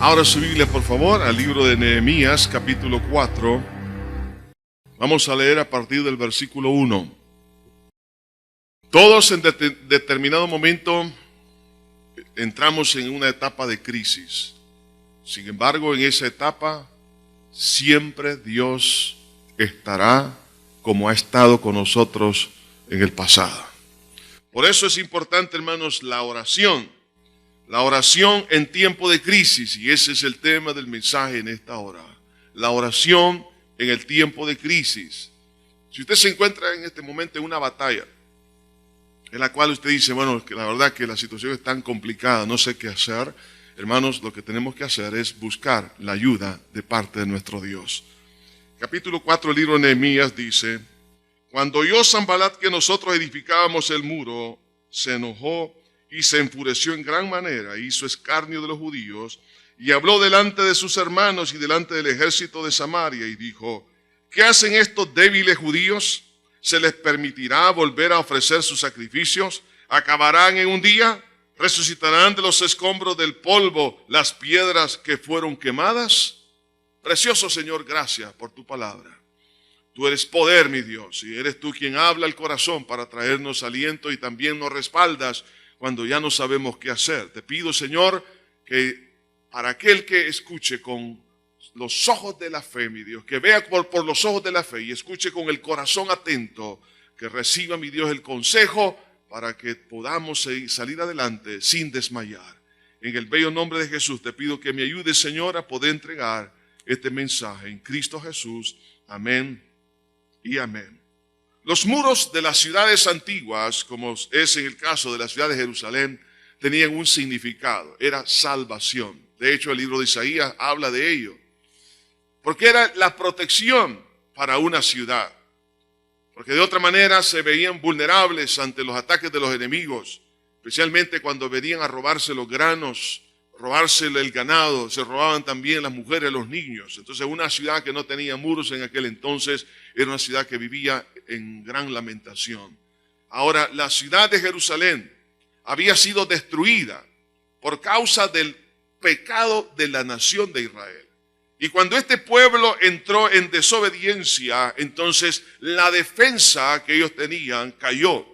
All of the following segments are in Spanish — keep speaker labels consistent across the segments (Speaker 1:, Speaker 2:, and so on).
Speaker 1: Ahora su Biblia, por favor, al libro de Nehemías, capítulo 4. Vamos a leer a partir del versículo 1. Todos en determinado momento entramos en una etapa de crisis. Sin embargo, en esa etapa siempre Dios estará como ha estado con nosotros en el pasado. Por eso es importante, hermanos, la oración. La oración en tiempo de crisis, y ese es el tema del mensaje en esta hora. La oración en el tiempo de crisis. Si usted se encuentra en este momento en una batalla, en la cual usted dice, bueno, que la verdad que la situación es tan complicada, no sé qué hacer, hermanos, lo que tenemos que hacer es buscar la ayuda de parte de nuestro Dios. Capítulo 4 del libro de Nehemías dice: cuando oyó Sanbalat que nosotros edificábamos el muro, se enojó y se enfureció en gran manera, hizo escarnio de los judíos, y habló delante de sus hermanos y delante del ejército de Samaria, y dijo: ¿qué hacen estos débiles judíos? ¿Se les permitirá volver a ofrecer sus sacrificios? ¿Acabarán en un día? ¿Resucitarán de los escombros del polvo las piedras que fueron quemadas? Precioso Señor, gracias por tu palabra. Tú eres poder, mi Dios, y eres tú quien habla al corazón para traernos aliento, y también nos respaldas cuando ya no sabemos qué hacer. Te pido, Señor, que para aquel que escuche con los ojos de la fe, mi Dios, que vea por los ojos de la fe y escuche con el corazón atento, que reciba, mi Dios, el consejo para que podamos salir adelante sin desmayar. En el bello nombre de Jesús te pido que me ayudes, Señor, a poder entregar este mensaje en Cristo Jesús. Amén y amén. Los muros de las ciudades antiguas, como es en el caso de la ciudad de Jerusalén, tenían un significado, era salvación. De hecho, el libro de Isaías habla de ello, porque era la protección para una ciudad, porque de otra manera se veían vulnerables ante los ataques de los enemigos, especialmente cuando venían a robarse los granos, robarse el ganado, se robaban también las mujeres, los niños. Entonces una ciudad que no tenía muros en aquel entonces era una ciudad que vivía en gran lamentación. Ahora, la ciudad de Jerusalén había sido destruida por causa del pecado de la nación de Israel. Y cuando este pueblo entró en desobediencia, entonces la defensa que ellos tenían cayó.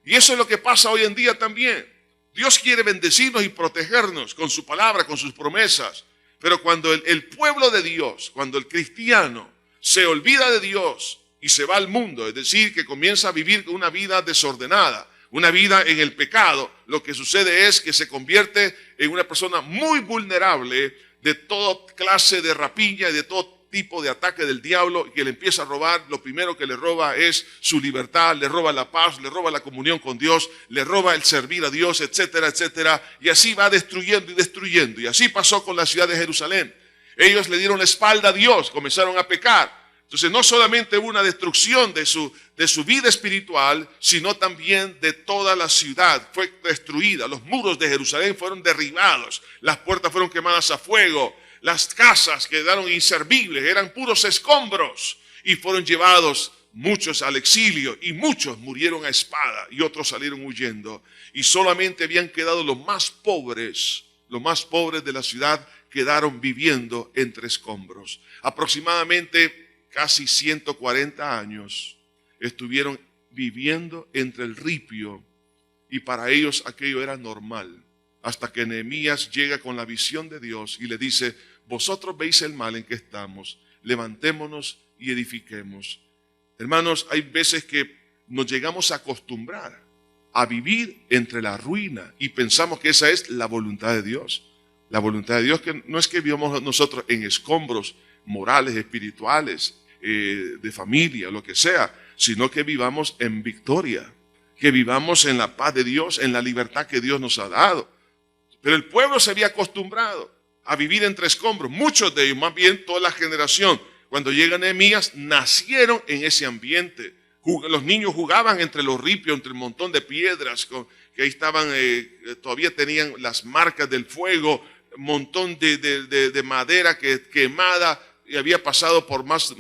Speaker 1: Y eso es lo que pasa hoy en día también. Dios quiere bendecirnos y protegernos con su palabra, con sus promesas. Pero cuando el pueblo de Dios, cuando el cristiano se olvida de Dios y se va al mundo, es decir, que comienza a vivir una vida desordenada, una vida en el pecado, lo que sucede es que se convierte en una persona muy vulnerable de toda clase de rapiña y de todo tipo de ataque del diablo, que le empieza a robar. Lo primero que le roba es su libertad, le roba la paz, le roba la comunión con Dios, le roba el servir a Dios, etcétera, etcétera. Y así va destruyendo y destruyendo. Y así pasó con la ciudad de Jerusalén. Ellos le dieron la espalda a Dios, comenzaron a pecar. Entonces no solamente hubo una destrucción de su vida espiritual, sino también de toda la ciudad. Fue destruida, los muros de Jerusalén fueron derribados, las puertas fueron quemadas a fuego, las casas quedaron inservibles, eran puros escombros, y fueron llevados muchos al exilio, y muchos murieron a espada, y otros salieron huyendo, y solamente habían quedado los más pobres de la ciudad quedaron viviendo entre escombros. Aproximadamente casi 140 años estuvieron viviendo entre el ripio, y para ellos aquello era normal, hasta que Nehemías llega con la visión de Dios y le dice: vosotros veis el mal en que estamos, levantémonos y edifiquemos. Hermanos, hay veces que nos llegamos a acostumbrar a vivir entre la ruina y pensamos que esa es la voluntad de Dios. La voluntad de Dios que no es que vivamos nosotros en escombros morales, espirituales, de familia, lo que sea, sino que vivamos en victoria, que vivamos en la paz de Dios, en la libertad que Dios nos ha dado. Pero el pueblo se había acostumbrado a vivir entre escombros. Muchos de ellos, más bien toda la generación, cuando llega Nehemías, nacieron en ese ambiente. Los niños jugaban entre los ripios, entre el montón de piedras que ahí estaban, todavía tenían las marcas del fuego, montón de madera quemada, y había pasado por más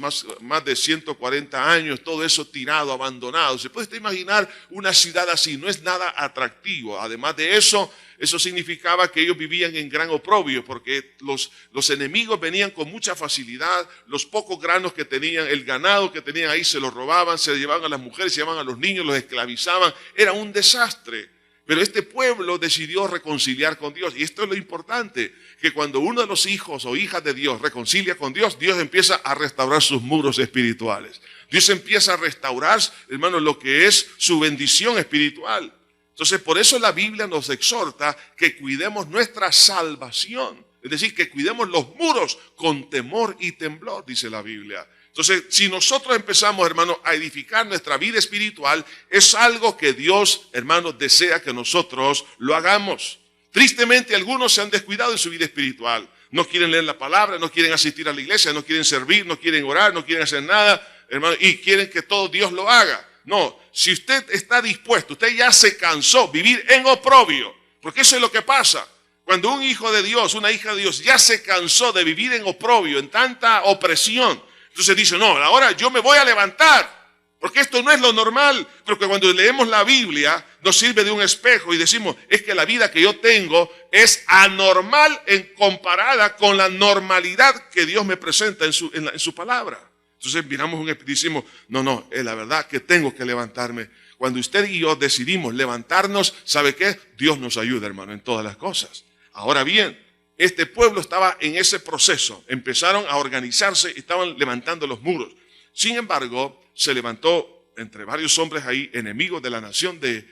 Speaker 1: de 140 años, todo eso tirado, abandonado. ¿Se puede usted imaginar una ciudad así? No es nada atractivo. Además de eso, eso significaba que ellos vivían en gran oprobio, porque los enemigos venían con mucha facilidad. Los pocos granos que tenían, el ganado que tenían ahí, se los robaban, se llevaban a las mujeres, se llevaban a los niños, los esclavizaban. Era un desastre. Pero este pueblo decidió reconciliar con Dios. Y esto es lo importante, que cuando uno de los hijos o hijas de Dios reconcilia con Dios, Dios empieza a restaurar sus muros espirituales. Dios empieza a restaurar, hermanos, lo que es su bendición espiritual. Entonces, por eso la Biblia nos exhorta que cuidemos nuestra salvación. Es decir, que cuidemos los muros con temor y temblor, dice la Biblia. Entonces, si nosotros empezamos, hermanos, a edificar nuestra vida espiritual, es algo que Dios, hermanos, desea que nosotros lo hagamos. Tristemente, algunos se han descuidado en su vida espiritual. No quieren leer la palabra, no quieren asistir a la iglesia, no quieren servir, no quieren orar, no quieren hacer nada, hermanos, y quieren que todo Dios lo haga. No, si usted está dispuesto, usted ya se cansó de vivir en oprobio, porque eso es lo que pasa. Cuando un hijo de Dios, una hija de Dios, ya se cansó de vivir en oprobio, en tanta opresión, entonces dice, no, ahora yo me voy a levantar, porque esto no es lo normal. Porque cuando leemos la Biblia, nos sirve de un espejo y decimos, es que la vida que yo tengo es anormal en comparada con la normalidad que Dios me presenta en su palabra. Entonces miramos un espejo y decimos, no, es la verdad que tengo que levantarme. Cuando usted y yo decidimos levantarnos, ¿sabe qué? Dios nos ayuda, hermano, en todas las cosas. Ahora bien, este pueblo estaba en ese proceso, empezaron a organizarse y estaban levantando los muros. Sin embargo, se levantó entre varios hombres ahí, enemigos de la nación de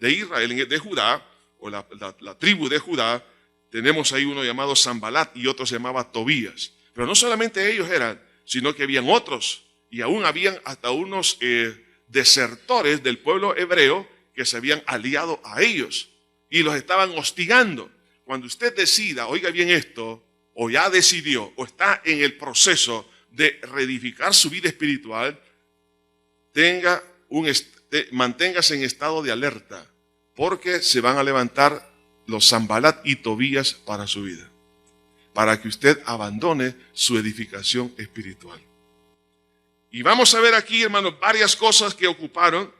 Speaker 1: Israel, de Judá, o la tribu de Judá. Tenemos ahí uno llamado Sanbalat y otro se llamaba Tobías. Pero no solamente ellos eran, sino que habían otros, y aún habían hasta unos desertores del pueblo hebreo que se habían aliado a ellos y los estaban hostigando. Cuando usted decida, oiga bien esto, o ya decidió, o está en el proceso de reedificar su vida espiritual, manténgase en estado de alerta, porque se van a levantar los Sanbalat y Tobías para su vida, para que usted abandone su edificación espiritual. Y vamos a ver aquí, hermanos, varias cosas que ocuparon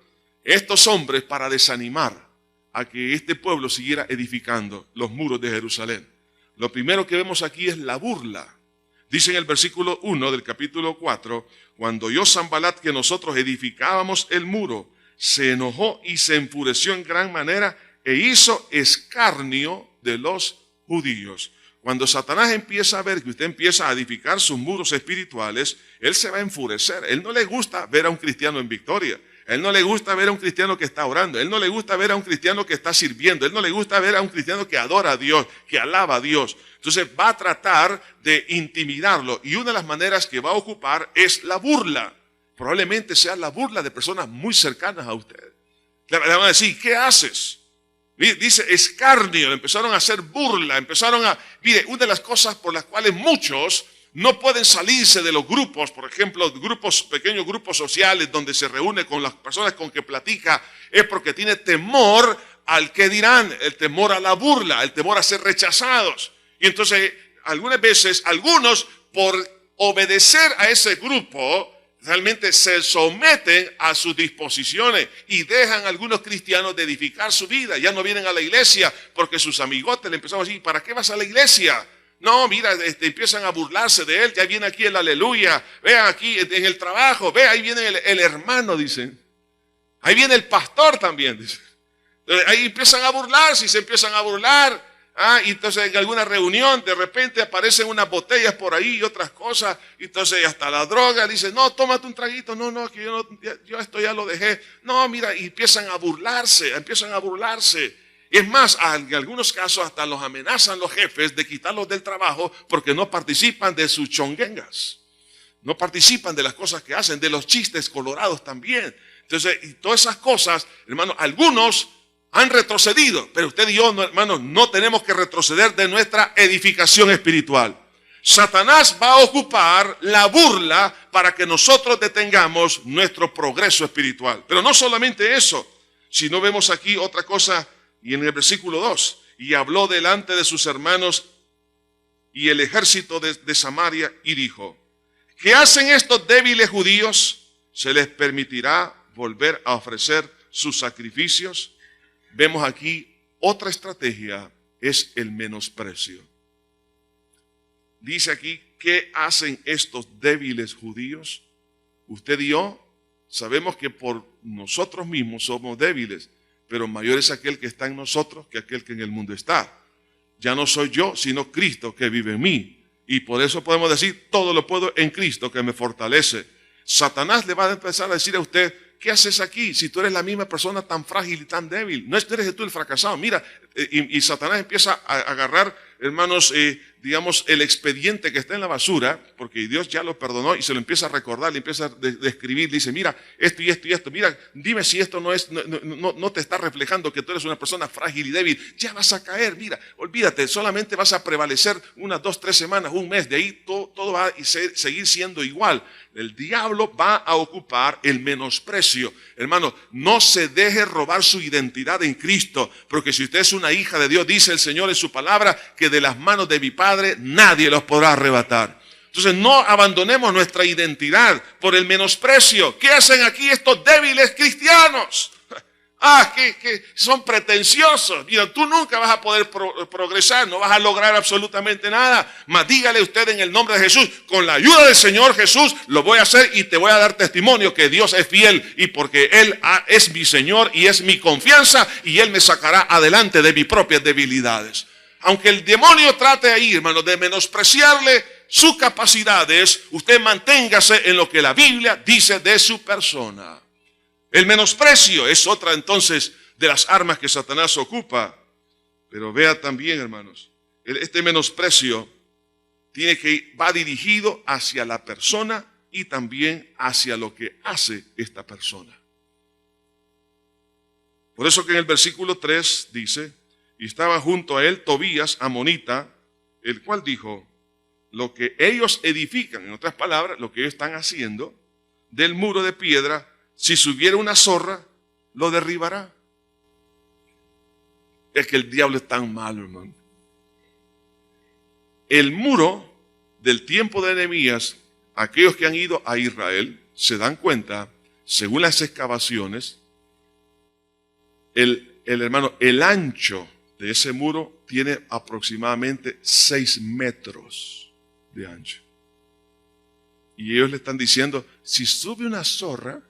Speaker 1: estos hombres para desanimar a que este pueblo siguiera edificando los muros de Jerusalén. Lo primero que vemos aquí es la burla. Dice en el versículo 1 del capítulo 4, cuando oyó Sanbalat que nosotros edificábamos el muro, se enojó y se enfureció en gran manera e hizo escarnio de los judíos. Cuando Satanás empieza a ver que usted empieza a edificar sus muros espirituales, él se va a enfurecer. Él no le gusta ver a un cristiano en victoria. Él no le gusta ver a un cristiano que está orando. Él no le gusta ver a un cristiano que está sirviendo. Él no le gusta ver a un cristiano que adora a Dios, que alaba a Dios. Entonces va a tratar de intimidarlo. Y una de las maneras que va a ocupar es la burla. Probablemente sea la burla de personas muy cercanas a usted. Le van a decir, ¿qué haces? Dice escarnio, empezaron a hacer burla, mire, una de las cosas por las cuales muchos no pueden salirse de los grupos, por ejemplo, pequeños grupos sociales donde se reúne con las personas con que platica, es porque tiene temor al que dirán, el temor a la burla, el temor a ser rechazados. Y entonces, algunas veces, algunos por obedecer a ese grupo, realmente se someten a sus disposiciones y dejan a algunos cristianos de edificar su vida. Ya no vienen a la iglesia porque sus amigotes le empezaron a decir, ¿para qué vas a la iglesia? No, mira, empiezan a burlarse de él. Ya viene aquí el aleluya. Vean aquí en el trabajo. Ve, ahí viene el hermano, dicen. Ahí viene el pastor también, dicen. Ahí empiezan a burlarse y se empiezan a burlar. Y entonces en alguna reunión de repente aparecen unas botellas por ahí y otras cosas. Y entonces hasta la droga dice, no, tómate un traguito. No, que yo esto ya lo dejé. No, mira, y empiezan a burlarse. Y es más, en algunos casos hasta los amenazan los jefes de quitarlos del trabajo porque no participan de sus chonguengas. No participan de las cosas que hacen, de los chistes colorados también. Entonces, y todas esas cosas, hermanos, algunos han retrocedido, pero usted y yo, hermanos, no tenemos que retroceder de nuestra edificación espiritual. Satanás va a ocupar la burla para que nosotros detengamos nuestro progreso espiritual. Pero no solamente eso, sino vemos aquí otra cosa, y en el versículo 2, y habló delante de sus hermanos y el ejército de Samaria y dijo: ¿qué hacen estos débiles judíos? ¿Se les permitirá volver a ofrecer sus sacrificios? Vemos aquí otra estrategia, es el menosprecio. Dice aquí: ¿qué hacen estos débiles judíos? Usted y yo sabemos que por nosotros mismos somos débiles, pero mayor es aquel que está en nosotros que aquel que en el mundo está. Ya no soy yo, sino Cristo que vive en mí. Y por eso podemos decir: todo lo puedo en Cristo que me fortalece. Satanás le va a empezar a decir a usted: ¿qué haces aquí si tú eres la misma persona tan frágil y tan débil? No eres tú el fracasado. Mira, y Satanás empieza a agarrar, hermanos, digamos, el expediente que está en la basura, porque Dios ya lo perdonó y se lo empieza a recordar, le empieza a describir, dice: mira, esto y esto y esto, mira, dime si esto no te está reflejando que tú eres una persona frágil y débil. Ya vas a caer, mira, olvídate, solamente vas a prevalecer unas 2, 3 semanas, un mes, de ahí todo va a seguir siendo igual. El diablo va a ocupar el menosprecio. Hermano, no se deje robar su identidad en Cristo, porque si usted es una hija de Dios, dice el Señor en su palabra, que de las manos de mi Padre nadie los podrá arrebatar. Entonces no abandonemos nuestra identidad por el menosprecio. ¿Qué hacen aquí estos débiles cristianos? Que son pretenciosos. Mira, tú nunca vas a poder progresar, no vas a lograr absolutamente nada. Mas dígale usted en el nombre de Jesús: con la ayuda del Señor Jesús lo voy a hacer y te voy a dar testimonio que Dios es fiel, y porque Él es mi Señor y es mi confianza, y Él me sacará adelante de mis propias debilidades. Aunque el demonio trate ahí, hermano, de menospreciarle sus capacidades, usted manténgase en lo que la Biblia dice de su persona. El menosprecio es otra entonces de las armas que Satanás ocupa. Pero vea también, hermanos, este menosprecio va dirigido hacia la persona y también hacia lo que hace esta persona. Por eso que en el versículo 3 dice: y estaba junto a él Tobías, amonita, el cual dijo: lo que ellos edifican, en otras palabras, lo que ellos están haciendo del muro de piedra, si subiera una zorra, lo derribará. Es que el diablo es tan malo, hermano. El muro del tiempo de Nehemías, aquellos que han ido a Israel se dan cuenta, según las excavaciones, el ancho de ese muro tiene aproximadamente 6 metros de ancho. Y ellos le están diciendo: si sube una zorra,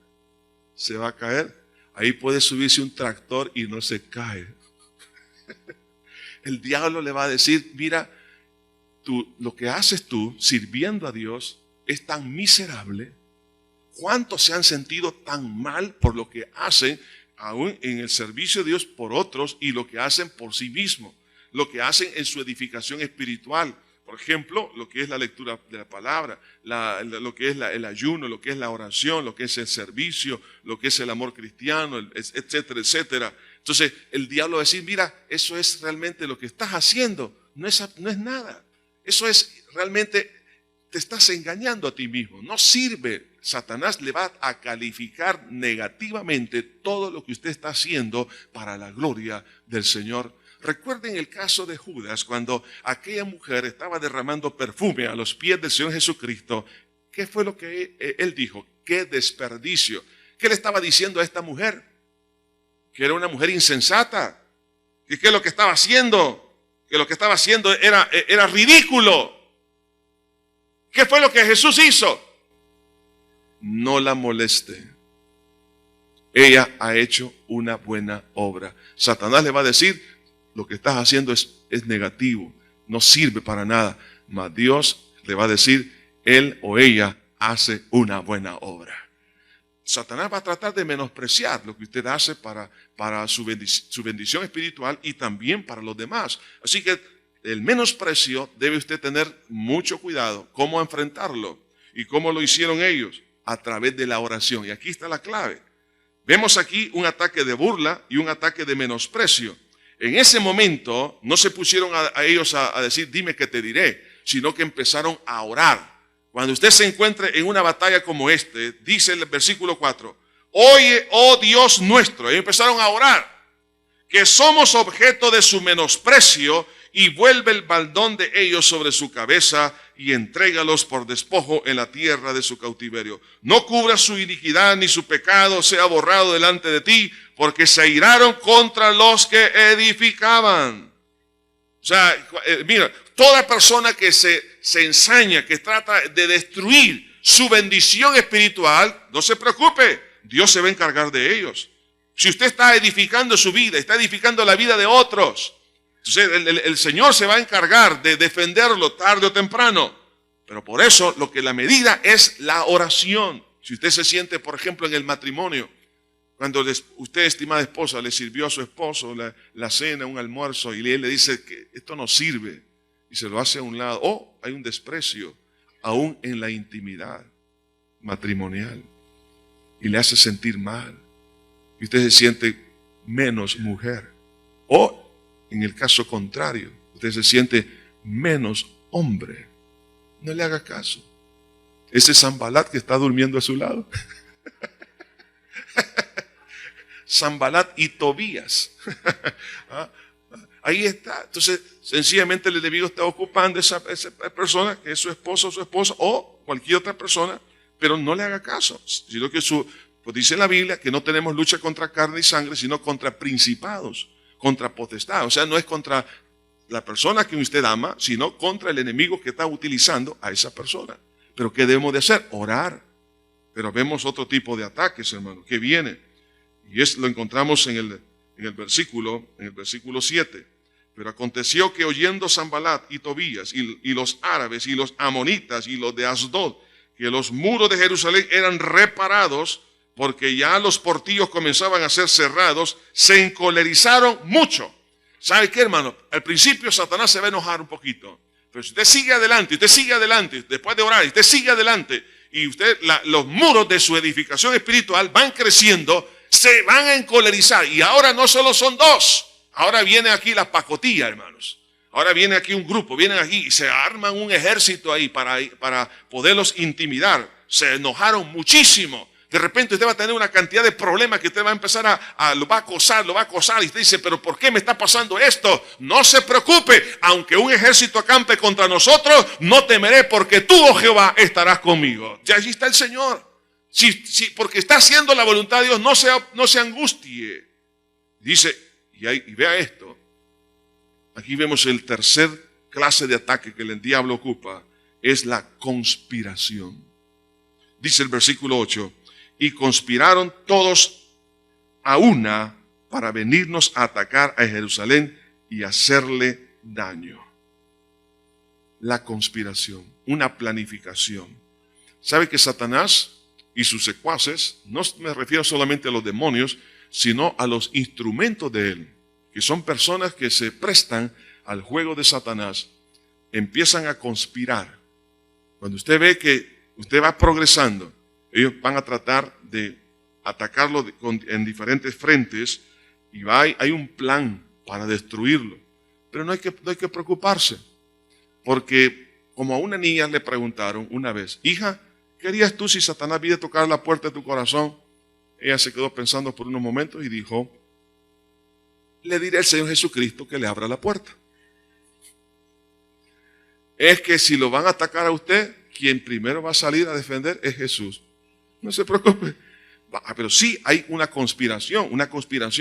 Speaker 1: se va a caer. Ahí puede subirse un tractor y no se cae. El diablo le va a decir: mira, lo que haces tú sirviendo a Dios es tan miserable. ¿Cuántos se han sentido tan mal por lo que hacen, aún en el servicio de Dios por otros, y lo que hacen por sí mismos? Lo que hacen en su edificación espiritual. Por ejemplo, lo que es la lectura de la palabra, lo que es el ayuno, lo que es la oración, lo que es el servicio, lo que es el amor cristiano, etcétera, etcétera. Entonces el diablo va a decir: mira, eso es realmente lo que estás haciendo, no es nada. Eso es realmente, te estás engañando a ti mismo, no sirve. Satanás le va a calificar negativamente todo lo que usted está haciendo para la gloria del Señor. Recuerden el caso de Judas, cuando aquella mujer estaba derramando perfume a los pies del Señor Jesucristo. ¿Qué fue lo que él dijo? ¡Qué desperdicio! ¿Qué le estaba diciendo a esta mujer? Que era una mujer insensata. ¿Qué es lo que estaba haciendo? Que lo que estaba haciendo era ridículo. ¿Qué fue lo que Jesús hizo? No la moleste. Ella ha hecho una buena obra. Satanás le va a decir: lo que estás haciendo es negativo, no sirve para nada. Mas Dios le va a decir: él o ella hace una buena obra. Satanás va a tratar de menospreciar lo que usted hace para su bendición espiritual y también para los demás. Así que el menosprecio debe usted tener mucho cuidado. ¿Cómo enfrentarlo? ¿Y cómo lo hicieron ellos? A través de la oración. Y aquí está la clave. Vemos aquí un ataque de burla y un ataque de menosprecio. En ese momento no se pusieron a ellos a decir: dime que te diré, sino que empezaron a orar. Cuando usted se encuentre en una batalla como dice el versículo 4: oye, oh Dios nuestro. Y empezaron a orar, que somos objeto de su menosprecio y vuelve el baldón de ellos sobre su cabeza y entrégalos por despojo en la tierra de su cautiverio. No cubra su iniquidad ni su pecado sea borrado delante de ti, porque se airaron contra los que edificaban. O sea, mira, toda persona que se ensaña, que trata de destruir su bendición espiritual, no se preocupe, Dios se va a encargar de ellos. Si usted está edificando su vida, está edificando la vida de otros, entonces el Señor se va a encargar de defenderlo tarde o temprano. Pero por eso la medida es la oración. Si usted se siente, por ejemplo, en el matrimonio, cuando usted, estimada esposa, le sirvió a su esposo la cena, un almuerzo, y él le dice que esto no sirve, y se lo hace a un lado, o hay un desprecio, aún en la intimidad matrimonial, y le hace sentir mal, y usted se siente menos mujer, o en el caso contrario, usted se siente menos hombre. No le haga caso. Ese Sanbalat que está durmiendo a su lado. Sanbalat y Tobías. Ahí está. Entonces, sencillamente el enemigo está ocupando esa persona, que es su esposo o su esposa, o cualquier otra persona, pero no le haga caso. Sino que pues dice la Biblia que no tenemos lucha contra carne y sangre, sino contra principados, contra potestad. O sea, no es contra la persona que usted ama, sino contra el enemigo que está utilizando a esa persona. Pero ¿qué debemos de hacer? Orar. Pero vemos otro tipo de ataques, hermano, que viene. Y lo encontramos en el versículo 7. Pero aconteció que oyendo Sanbalat y Tobías y los árabes y los amonitas y los de Asdod, que los muros de Jerusalén eran reparados, porque ya los portillos comenzaban a ser cerrados, se encolerizaron mucho. ¿Sabe qué, hermano? Al principio Satanás se va a enojar un poquito. Pero si usted sigue adelante, después de orar, usted sigue adelante, y los muros de su edificación espiritual van creciendo, se van a encolerizar. Y ahora no solo son dos, ahora viene aquí la pacotilla, hermanos. Ahora viene aquí un grupo, vienen aquí y se arman un ejército ahí para poderlos intimidar. Se enojaron muchísimo. De repente usted va a tener una cantidad de problemas que usted va a empezar lo va a acosar. Y usted dice, pero ¿por qué me está pasando esto? No se preocupe, aunque un ejército acampe contra nosotros, no temeré porque tú, oh Jehová, estarás conmigo. Ya allí está el Señor. Porque está haciendo la voluntad de Dios, no se angustie. Dice, y vea esto. Aquí vemos el tercer clase de ataque que el diablo ocupa, es la conspiración. Dice el versículo 8. Y conspiraron todos a una para venirnos a atacar a Jerusalén y hacerle daño. La conspiración, una planificación. ¿Sabe que Satanás y sus secuaces, no me refiero solamente a los demonios, sino a los instrumentos de él, que son personas que se prestan al juego de Satanás, empiezan a conspirar? Cuando usted ve que usted va progresando, ellos van a tratar de atacarlo en diferentes frentes y hay un plan para destruirlo. Pero no hay que preocuparse, porque como a una niña le preguntaron una vez, hija, ¿qué harías tú si Satanás viene a tocar la puerta de tu corazón? Ella se quedó pensando por unos momentos y dijo, le diré al Señor Jesucristo que le abra la puerta. Es que si lo van a atacar a usted, quien primero va a salir a defender es Jesús. No se preocupe. Pero sí hay una conspiración,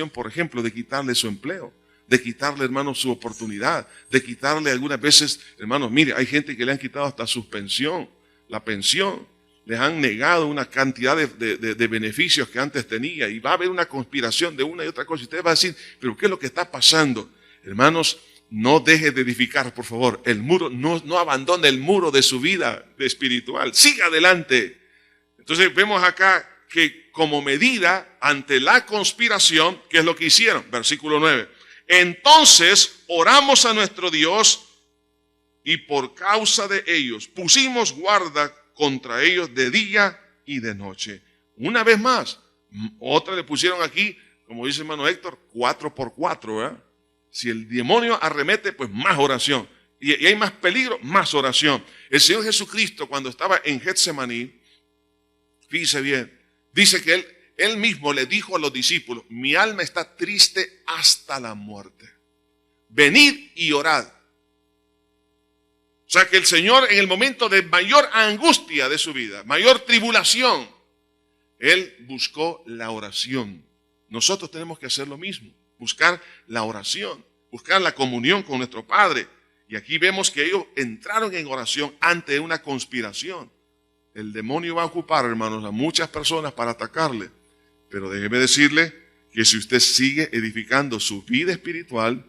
Speaker 1: por ejemplo, de quitarle su empleo, de quitarle, hermanos, su oportunidad, de quitarle algunas veces, hermanos, mire, hay gente que le han quitado hasta su pensión, la pensión, les han negado una cantidad de beneficios que antes tenía, y va a haber una conspiración de una y otra cosa, y usted va a decir, pero ¿qué es lo que está pasando? Hermanos, no deje de edificar, por favor, el muro, no abandone el muro de su vida espiritual, siga adelante. Entonces vemos acá que como medida ante la conspiración, ¿qué es lo que hicieron? Versículo 9. Entonces oramos a nuestro Dios y por causa de ellos pusimos guarda contra ellos de día y de noche. Una vez más, otra le pusieron aquí, como dice hermano Héctor, 4x4, ¿verdad? Si el demonio arremete, pues más oración. Y hay más peligro, más oración. El Señor Jesucristo, cuando estaba en Getsemaní, fíjese bien, dice que él mismo le dijo a los discípulos, mi alma está triste hasta la muerte. Venid y orad. O sea que el Señor, en el momento de mayor angustia de su vida, mayor tribulación, Él buscó la oración. Nosotros tenemos que hacer lo mismo, buscar la oración, buscar la comunión con nuestro Padre. Y aquí vemos que ellos entraron en oración ante una conspiración. El demonio va a ocupar, hermanos, a muchas personas para atacarle. Pero déjeme decirle que si usted sigue edificando su vida espiritual,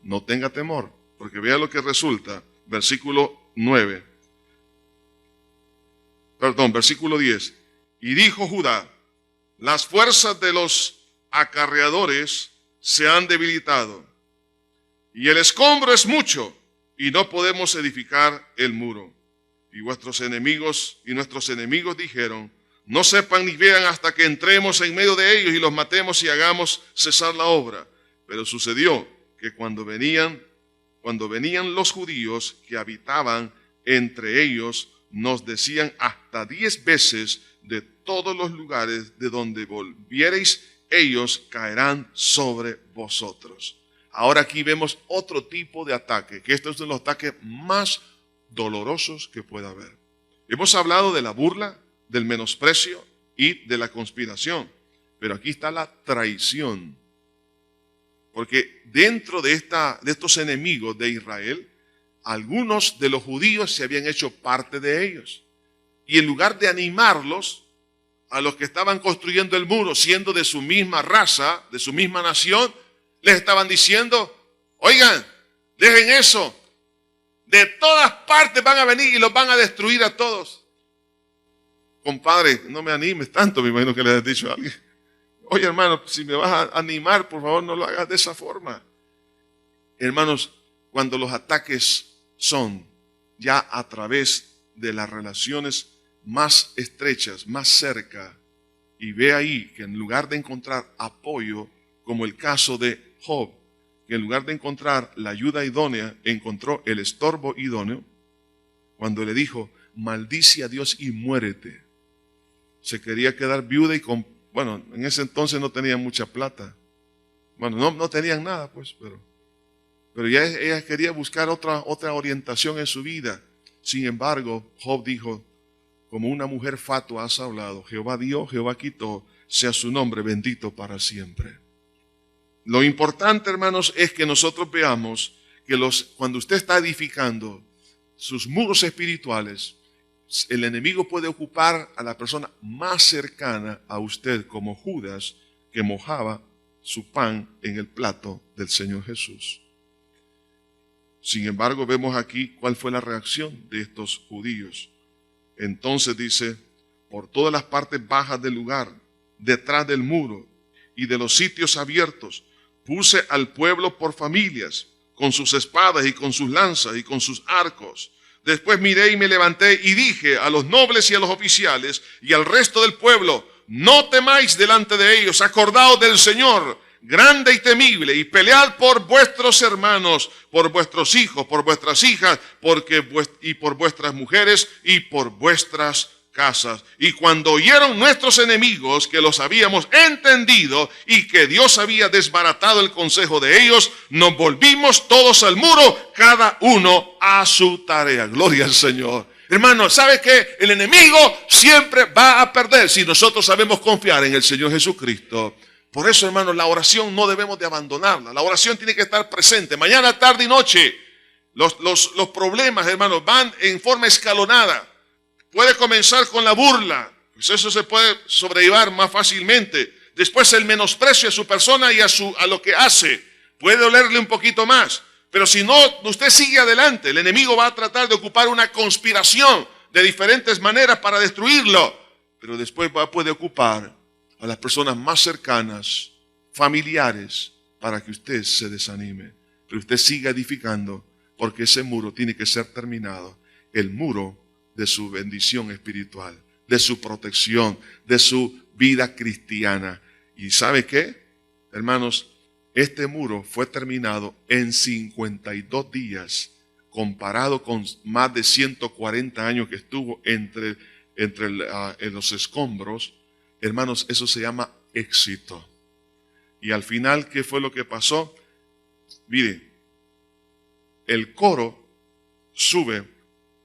Speaker 1: no tenga temor. Porque vea lo que resulta. Versículo 10. Y dijo Judá: las fuerzas de los acarreadores se han debilitado, y el escombro es mucho, y no podemos edificar el muro. Y nuestros enemigos dijeron: no sepan ni vean hasta que entremos en medio de ellos y los matemos y hagamos cesar la obra. Pero sucedió que cuando venían los judíos que habitaban entre ellos, nos decían hasta 10 veces: de todos los lugares de donde volviereis, ellos caerán sobre vosotros. Ahora aquí vemos otro tipo de ataque, que estos son los ataques más dolorosos que pueda haber. Hemos hablado de la burla, del menosprecio y de la conspiración, pero aquí está la traición. Porque dentro de estos enemigos de Israel, algunos de los judíos se habían hecho parte de ellos. Y en lugar de animarlos, a los que estaban construyendo el muro, siendo de su misma raza, de su misma nación, les estaban diciendo: oigan, dejen eso. De todas partes van a venir y los van a destruir a todos. Compadre, no me animes tanto, me imagino que le has dicho a alguien. Oye, hermano, si me vas a animar, por favor, no lo hagas de esa forma. Hermanos, cuando los ataques son ya a través de las relaciones más estrechas, más cerca, y ve ahí que en lugar de encontrar apoyo, como el caso de Job, que en lugar de encontrar la ayuda idónea, encontró el estorbo idóneo, cuando le dijo: maldice a Dios y muérete. Se quería quedar viuda y bueno, en ese entonces no tenía mucha plata. Bueno, no tenían nada, pues, pero ya ella quería buscar otra orientación en su vida. Sin embargo, Job dijo: como una mujer fatua has hablado, Jehová dio, Jehová quitó, sea su nombre bendito para siempre. Lo importante, hermanos, es que nosotros veamos que cuando usted está edificando sus muros espirituales, el enemigo puede ocupar a la persona más cercana a usted, como Judas, que mojaba su pan en el plato del Señor Jesús. Sin embargo, vemos aquí cuál fue la reacción de estos judíos. Entonces dice: por todas las partes bajas del lugar, detrás del muro y de los sitios abiertos, puse al pueblo por familias, con sus espadas y con sus lanzas y con sus arcos. Después miré y me levanté y dije a los nobles y a los oficiales y al resto del pueblo: no temáis delante de ellos, acordaos del Señor, grande y temible, y pelead por vuestros hermanos, por vuestros hijos, por vuestras hijas, y por vuestras mujeres y por vuestras casas. Y cuando oyeron nuestros enemigos que los habíamos entendido y que Dios había desbaratado el consejo de ellos, nos volvimos todos al muro, cada uno a su tarea. Gloria al Señor. Hermano, ¿sabe qué? El enemigo siempre va a perder si nosotros sabemos confiar en el Señor Jesucristo. Por eso, hermanos, la oración no debemos de abandonarla. La oración tiene que estar presente mañana, tarde y noche. Los problemas, hermanos, van en forma escalonada. Puede comenzar con la burla, pues eso se puede sobrellevar más fácilmente. Después el menosprecio a su persona y a lo que hace. Puede dolerle un poquito más. Pero si no, usted sigue adelante. El enemigo va a tratar de ocupar una conspiración de diferentes maneras para destruirlo. Pero después puede ocupar a las personas más cercanas, familiares, para que usted se desanime. Pero usted siga edificando, porque ese muro tiene que ser terminado. El muro de su bendición espiritual, de su protección, de su vida cristiana. ¿Y sabe qué? Hermanos, este muro fue terminado en 52 días, comparado con más de 140 años que estuvo entre los escombros. Hermanos, eso se llama éxito. Y al final, ¿qué fue lo que pasó? Mire, el coro sube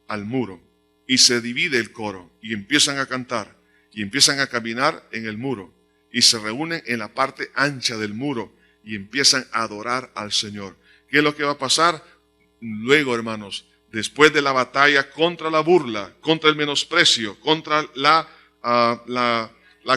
Speaker 1: al muro y se divide el coro y empiezan a cantar y empiezan a caminar en el muro y se reúnen en la parte ancha del muro y empiezan a adorar al Señor. ¿Qué es lo que va a pasar? Luego, hermanos, después de la batalla contra la burla, contra el menosprecio, contra la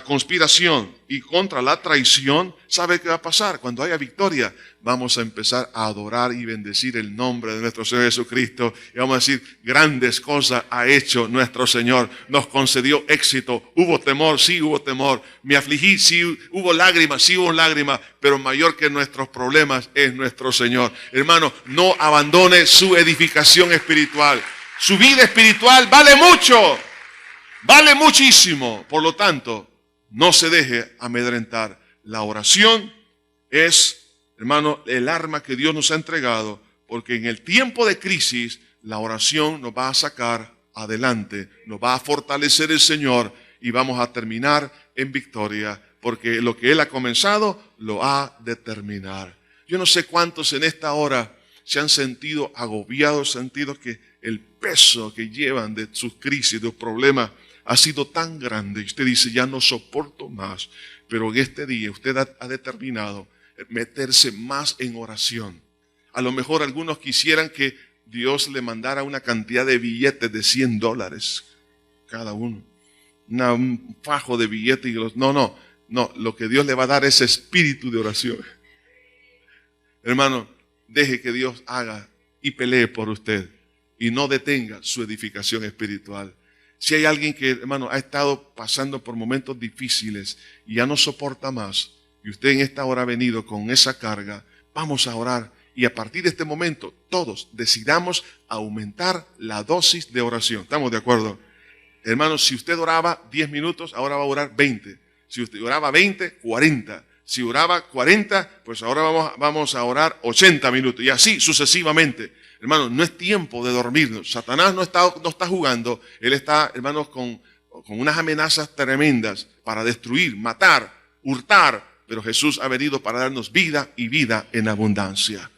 Speaker 1: conspiración y contra la traición, ¿sabe qué va a pasar? Cuando haya victoria, vamos a empezar a adorar y bendecir el nombre de nuestro Señor Jesucristo. Y vamos a decir, grandes cosas ha hecho nuestro Señor. Nos concedió éxito. Hubo temor, sí hubo temor. Me afligí, sí hubo lágrimas, sí hubo lágrimas. Pero mayor que nuestros problemas es nuestro Señor. Hermano, no abandone su edificación espiritual. Su vida espiritual vale mucho. Vale muchísimo. Por lo tanto, no se deje amedrentar. La oración es, hermano, el arma que Dios nos ha entregado, porque en el tiempo de crisis, la oración nos va a sacar adelante, nos va a fortalecer el Señor y vamos a terminar en victoria, porque lo que Él ha comenzado, lo ha de terminar. Yo no sé cuántos en esta hora se han sentido agobiados, sentido que el peso que llevan de sus crisis, de sus problemas, ha sido tan grande. Y usted dice, ya no soporto más. Pero en este día usted ha determinado meterse más en oración. A lo mejor algunos quisieran que Dios le mandara una cantidad de billetes de $100 cada uno. Un fajo de billetes. No. Lo que Dios le va a dar es espíritu de oración. Hermano, deje que Dios haga y pelee por usted. Y no detenga su edificación espiritual. Si hay alguien que, hermano, ha estado pasando por momentos difíciles y ya no soporta más, y usted en esta hora ha venido con esa carga, vamos a orar. Y a partir de este momento, todos decidamos aumentar la dosis de oración. ¿Estamos de acuerdo? Hermano, si usted oraba 10 minutos, ahora va a orar 20. Si usted oraba 20, 40. Si oraba 40, pues ahora vamos a orar 80 minutos. Y así sucesivamente. Hermanos, no es tiempo de dormirnos. Satanás no está jugando. Él está, hermanos, con unas amenazas tremendas para destruir, matar, hurtar. Pero Jesús ha venido para darnos vida y vida en abundancia.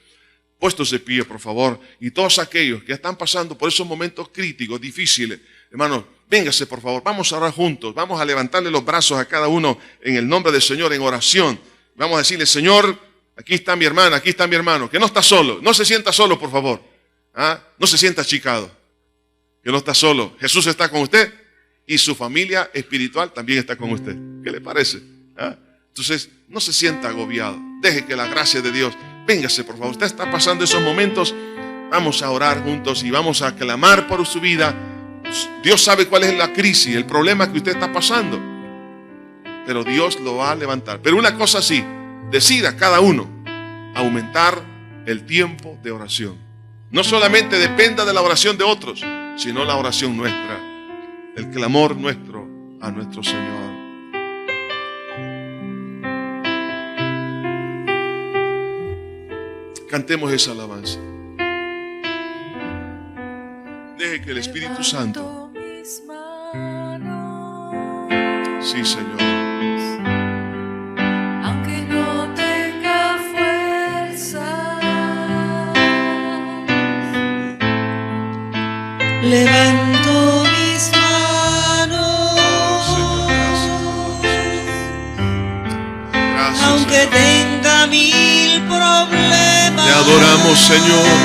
Speaker 1: Puestos de pie, por favor. Y todos aquellos que están pasando por esos momentos críticos, difíciles. Hermanos, véngase, por favor. Vamos a orar juntos. Vamos a levantarle los brazos a cada uno en el nombre del Señor en oración. Vamos a decirle, Señor, aquí está mi hermana, aquí está mi hermano. Que no está solo. No se sienta solo, por favor. No se sienta achicado, que no está solo. Jesús está con usted y su familia espiritual también está con usted. ¿Qué le parece? Entonces, no se sienta agobiado. Deje que la gracia de Dios, véngase por favor. Usted está pasando esos momentos. Vamos a orar juntos y vamos a clamar por su vida. Dios sabe cuál es la crisis, el problema que usted está pasando. Pero Dios lo va a levantar. Pero una cosa sí, decida cada uno aumentar el tiempo de oración. No solamente dependa de la oración de otros, sino la oración nuestra, el clamor nuestro a nuestro Señor. Cantemos esa alabanza. Deje que el Espíritu Santo. Sí, Señor.
Speaker 2: Levanto mis manos,
Speaker 1: Gracias,
Speaker 2: aunque
Speaker 1: Señor.
Speaker 2: tenga 1000 problemas.
Speaker 1: Te adoramos, Señor.